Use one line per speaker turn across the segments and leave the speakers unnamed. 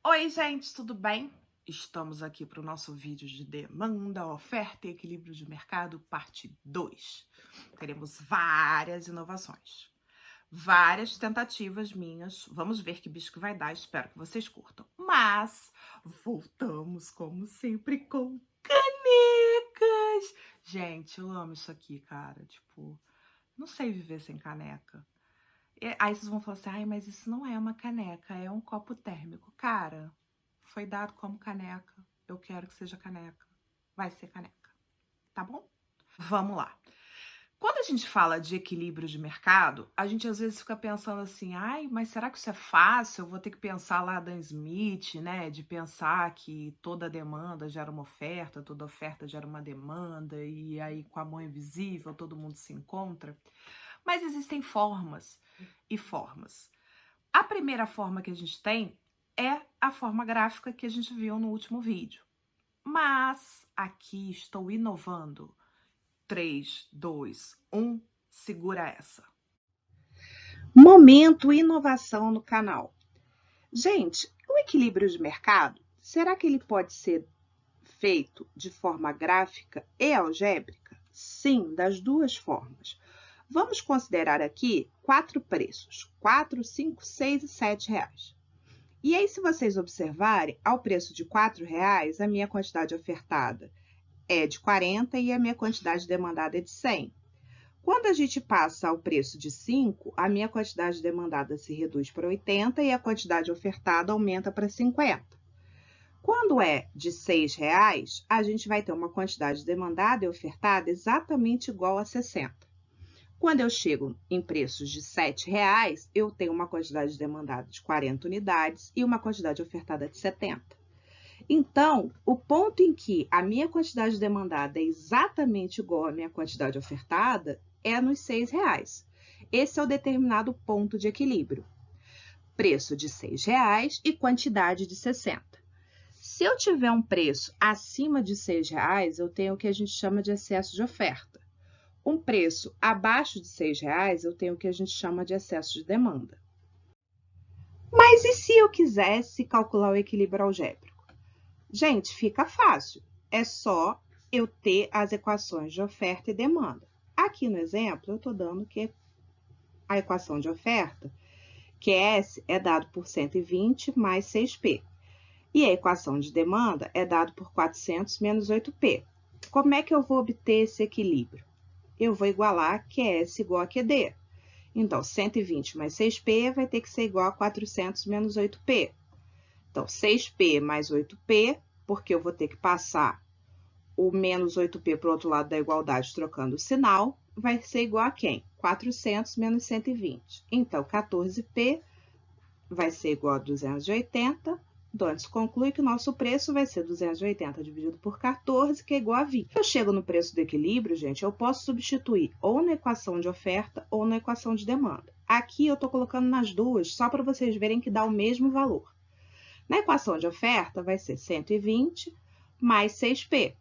Oi, gente, tudo bem? Estamos aqui para o nosso vídeo de demanda, oferta e equilíbrio de mercado, parte 2. Teremos várias inovações, várias tentativas minhas. Vamos ver que bicho que vai dar, espero que vocês curtam. Mas voltamos, como sempre, com canecas. Gente, eu amo isso aqui, cara. Tipo, não sei viver sem caneca. Aí vocês vão falar assim, ai, mas isso não é uma caneca, é um copo térmico. Cara, foi dado como caneca, eu quero que seja caneca. Vai ser caneca, tá bom? Vamos lá. Quando a gente fala de equilíbrio de mercado, a gente às vezes fica pensando assim, ai, mas será que isso é fácil? Eu vou ter que pensar lá Dan Smith, né? De pensar que toda demanda gera uma oferta, toda oferta gera uma demanda, e aí com a mão invisível todo mundo se encontra. Mas existem formas e formas. A primeira forma que a gente tem é a forma gráfica que a gente viu no último vídeo. Mas aqui estou inovando. 3, 2, 1, segura essa.
Momento inovação no canal. Gente, o equilíbrio de mercado, será que ele pode ser feito de forma gráfica e algébrica? Sim, das duas formas. Vamos considerar aqui 4 preços, 4, 5, 6 e 7 reais. E aí, se vocês observarem, ao preço de 4 reais, a minha quantidade ofertada é de 40 e a minha quantidade demandada é de 100. Quando a gente passa ao preço de 5, a minha quantidade demandada se reduz para 80 e a quantidade ofertada aumenta para 50. Quando é de 6 reais, a gente vai ter uma quantidade demandada e ofertada exatamente igual a 60. Quando eu chego em preços de 7 reais, eu tenho uma quantidade demandada de 40 unidades e uma quantidade ofertada de 70. Então, o ponto em que a minha quantidade demandada é exatamente igual à minha quantidade ofertada é nos 6 reais. Esse é o determinado ponto de equilíbrio. Preço de 6 reais e quantidade de 60. Se eu tiver um preço acima de 6 reais, eu tenho o que a gente chama de excesso de oferta. Um preço abaixo de 6 reais, eu tenho o que a gente chama de excesso de demanda. Mas e se eu quisesse calcular o equilíbrio algébrico? Gente, fica fácil. É só eu ter as equações de oferta e demanda. Aqui no exemplo, eu estou dando que a equação de oferta, QS, é dado por 120 mais 6P. E a equação de demanda é dado por 400 menos 8P. Como é que eu vou obter esse equilíbrio? Eu vou igualar QS igual a QD. Então, 120 mais 6P vai ter que ser igual a 400 menos 8P. Então, 6P mais 8P, porque eu vou ter que passar o menos 8P para o outro lado da igualdade trocando o sinal, vai ser igual a quem? 400 menos 120. Então, 14P vai ser igual a 280. Então, a gente conclui que o nosso preço vai ser 280 dividido por 14, que é igual a 20. Se eu chego no preço do equilíbrio, gente, eu posso substituir ou na equação de oferta ou na equação de demanda. Aqui eu estou colocando nas duas, só para vocês verem que dá o mesmo valor. Na equação de oferta, vai ser 120 mais 6P.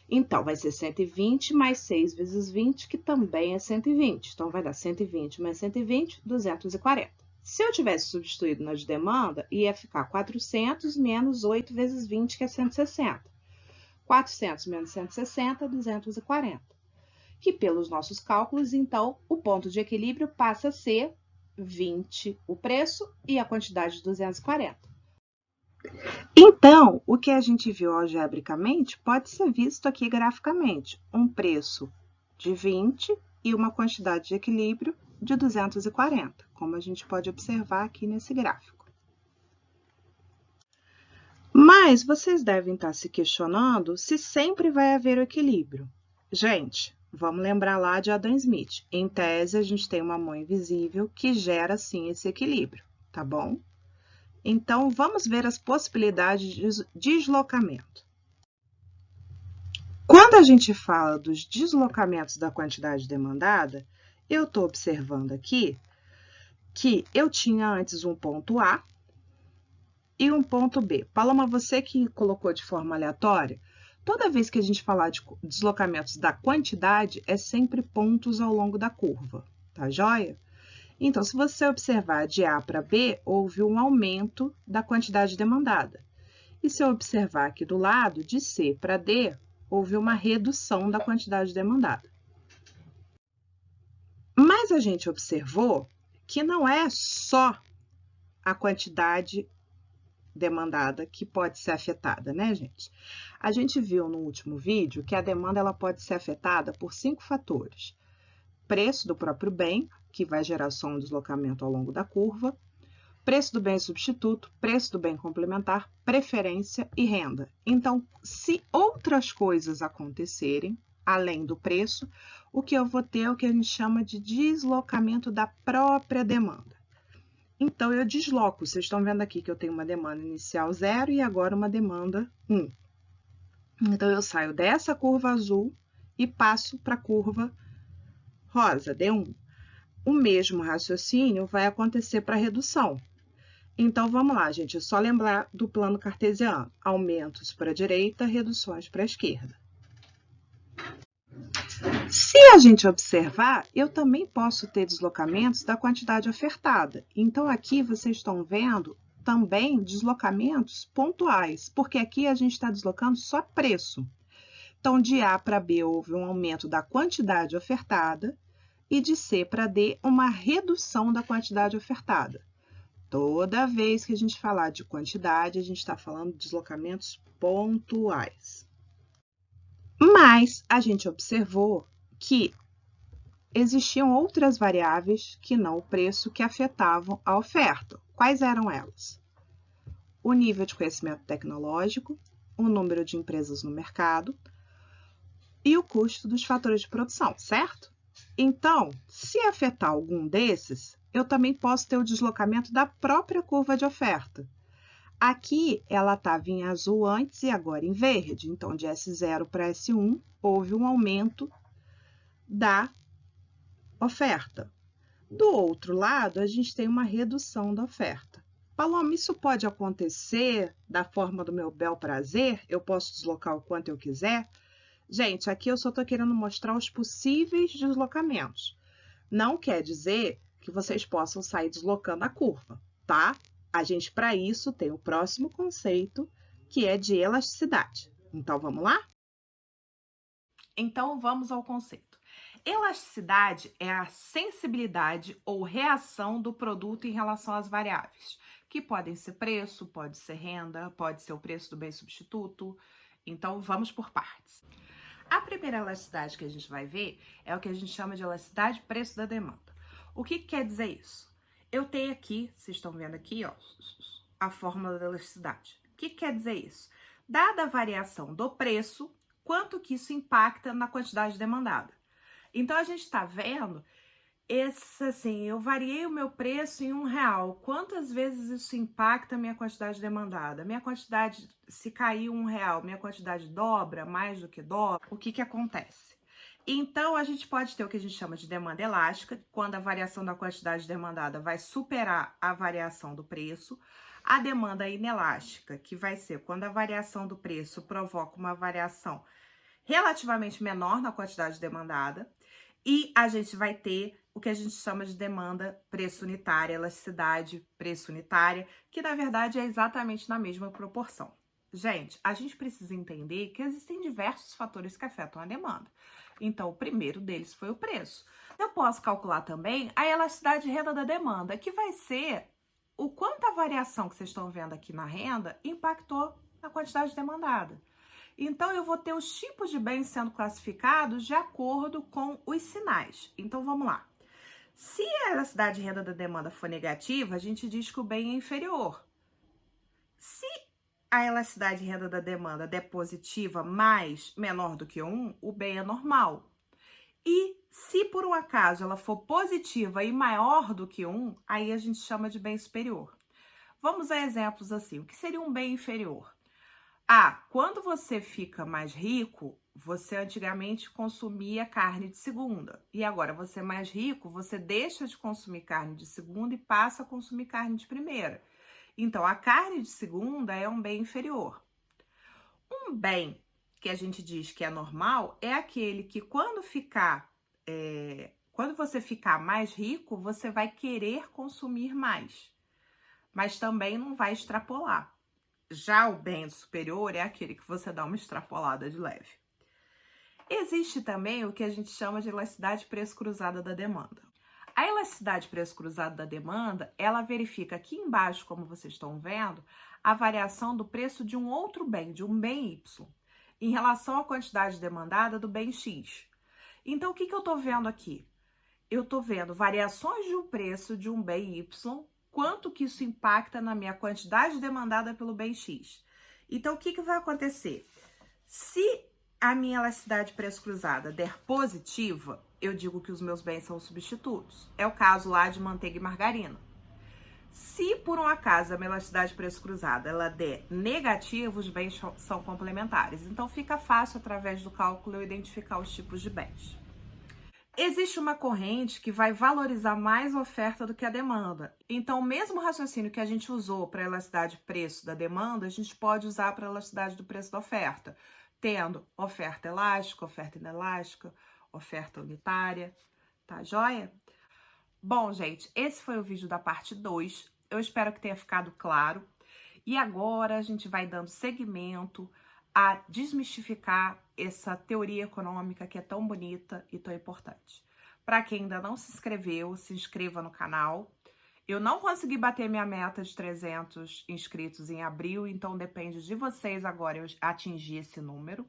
Então, vai ser 120 mais 6 vezes 20, que também é 120. Então, vai dar 120 mais 120, 240. Se eu tivesse substituído na de demanda, ia ficar 400 menos 8 vezes 20, que é 160. 400 menos 160, 240. Que pelos nossos cálculos, então, o ponto de equilíbrio passa a ser 20 o preço e a quantidade de 240. Então, o que a gente viu algebricamente pode ser visto aqui graficamente. Um preço de 20 e uma quantidade de equilíbrio de 240, como a gente pode observar aqui nesse gráfico. Mas vocês devem estar se questionando se sempre vai haver o equilíbrio. Gente, vamos lembrar lá de Adam Smith. Em tese, a gente tem uma mão invisível que gera, sim, esse equilíbrio, tá bom? Então, vamos ver as possibilidades de deslocamento. Quando a gente fala dos deslocamentos da quantidade demandada, eu estou observando aqui que eu tinha antes um ponto A e um ponto B. Paloma, você que colocou de forma aleatória, toda vez que a gente falar de deslocamentos da quantidade, é sempre pontos ao longo da curva, tá joia? Então, se você observar de A para B, houve um aumento da quantidade demandada. E se eu observar aqui do lado, de C para D, houve uma redução da quantidade demandada. Mas a gente observou que não é só a quantidade demandada que pode ser afetada, né, gente? A gente viu no último vídeo que a demanda ela pode ser afetada por 5 fatores. Preço do próprio bem, que vai gerar só um deslocamento ao longo da curva, preço do bem substituto, preço do bem complementar, preferência e renda. Então, se outras coisas acontecerem, além do preço, o que eu vou ter é o que a gente chama de deslocamento da própria demanda. Então, eu desloco. Vocês estão vendo aqui que eu tenho uma demanda inicial 0 e agora uma demanda 1. Então, eu saio dessa curva azul e passo para a curva rosa, D1. O mesmo raciocínio vai acontecer para a redução. Então, vamos lá, gente. É só lembrar do plano cartesiano. Aumentos para a direita, reduções para a esquerda. Se a gente observar, eu também posso ter deslocamentos da quantidade ofertada. Então, aqui vocês estão vendo também deslocamentos pontuais, porque aqui a gente está deslocando só preço. Então, de A para B houve um aumento da quantidade ofertada e de C para D uma redução da quantidade ofertada. Toda vez que a gente falar de quantidade, a gente está falando de deslocamentos pontuais. Mas a gente observou que existiam outras variáveis que não o preço que afetavam a oferta. Quais eram elas? O nível de conhecimento tecnológico, o número de empresas no mercado e o custo dos fatores de produção, certo? Então, se afetar algum desses, eu também posso ter o deslocamento da própria curva de oferta. Aqui, ela estava em azul antes e agora em verde. Então, de S0 para S1, houve um aumento da oferta. Do outro lado, a gente tem uma redução da oferta. Paloma, isso pode acontecer da forma do meu bel prazer? Eu posso deslocar o quanto eu quiser? Gente, aqui eu só estou querendo mostrar os possíveis deslocamentos. Não quer dizer que vocês possam sair deslocando a curva, tá? A gente, para isso, tem o próximo conceito, que é de elasticidade. Então, vamos lá?
Então, vamos ao conceito. Elasticidade é a sensibilidade ou reação do produto em relação às variáveis, que podem ser preço, pode ser renda, pode ser o preço do bem substituto. Então, vamos por partes. A primeira elasticidade que a gente vai ver é o que a gente chama de elasticidade preço da demanda. O que quer dizer isso? Eu tenho aqui, vocês estão vendo aqui, ó, a fórmula da elasticidade. O que quer dizer isso? Dada a variação do preço, quanto que isso impacta na quantidade demandada. Então, a gente está vendo, eu variei o meu preço em R$1. Quantas vezes isso impacta a minha quantidade demandada? Minha quantidade, se cair R$1, minha quantidade dobra, mais do que dobra? O que acontece? Então, a gente pode ter o que a gente chama de demanda elástica, quando a variação da quantidade demandada vai superar a variação do preço. A demanda inelástica, que vai ser quando a variação do preço provoca uma variação relativamente menor na quantidade demandada. E a gente vai ter o que a gente chama de demanda preço unitária, elasticidade preço unitária, que na verdade é exatamente na mesma proporção. Gente, a gente precisa entender que existem diversos fatores que afetam a demanda. Então, o primeiro deles foi o preço. Eu posso calcular também a elasticidade de renda da demanda, que vai ser o quanto a variação que vocês estão vendo aqui na renda impactou na quantidade demandada. Então, eu vou ter os tipos de bens sendo classificados de acordo com os sinais. Então, vamos lá. Se a elasticidade de renda da demanda for negativa, a gente diz que o bem é inferior. Se a elasticidade de renda da demanda der positiva, mas menor do que 1, o bem é normal. E se por um acaso ela for positiva e maior do que 1, aí a gente chama de bem superior. Vamos a exemplos assim. O que seria um bem inferior? Quando você fica mais rico, você antigamente consumia carne de segunda. E agora você é mais rico, você deixa de consumir carne de segunda e passa a consumir carne de primeira. Então, a carne de segunda é um bem inferior. Um bem que a gente diz que é normal é aquele que quando ficar Quando você ficar mais rico, você vai querer consumir mais, mas também não vai extrapolar. Já o bem superior é aquele que você dá uma extrapolada de leve. Existe também o que a gente chama de elasticidade preço cruzada da demanda. A elasticidade preço cruzado da demanda, ela verifica aqui embaixo, como vocês estão vendo, a variação do preço de um outro bem, de um bem Y, em relação à quantidade demandada do bem X. Então, o que eu estou vendo aqui? Eu estou vendo variações de um preço de um bem Y, quanto que isso impacta na minha quantidade demandada pelo bem X. Então, o que vai acontecer? Se a minha elasticidade preço cruzada der positiva, eu digo que os meus bens são substitutos. É o caso lá de manteiga e margarina. Se por um acaso a minha elasticidade preço cruzada ela der negativa, os bens são complementares. Então fica fácil através do cálculo eu identificar os tipos de bens. Existe uma corrente que vai valorizar mais a oferta do que a demanda. Então, o mesmo raciocínio que a gente usou para a elasticidade preço da demanda, a gente pode usar para a elasticidade do preço da oferta, tendo oferta elástica, oferta inelástica, oferta unitária, tá joia? Bom, gente, esse foi o vídeo da parte 2. Eu espero que tenha ficado claro. E agora a gente vai dando seguimento a desmistificar essa teoria econômica que é tão bonita e tão importante. Para quem ainda não se inscreveu, se inscreva no canal. Eu não consegui bater minha meta de 300 inscritos em abril, então depende de vocês agora eu atingir esse número.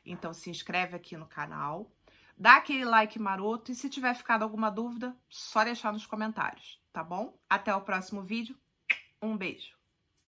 Então se inscreve aqui no canal, dá aquele like maroto e se tiver ficado alguma dúvida, só deixar nos comentários, tá bom? Até o próximo vídeo, um beijo!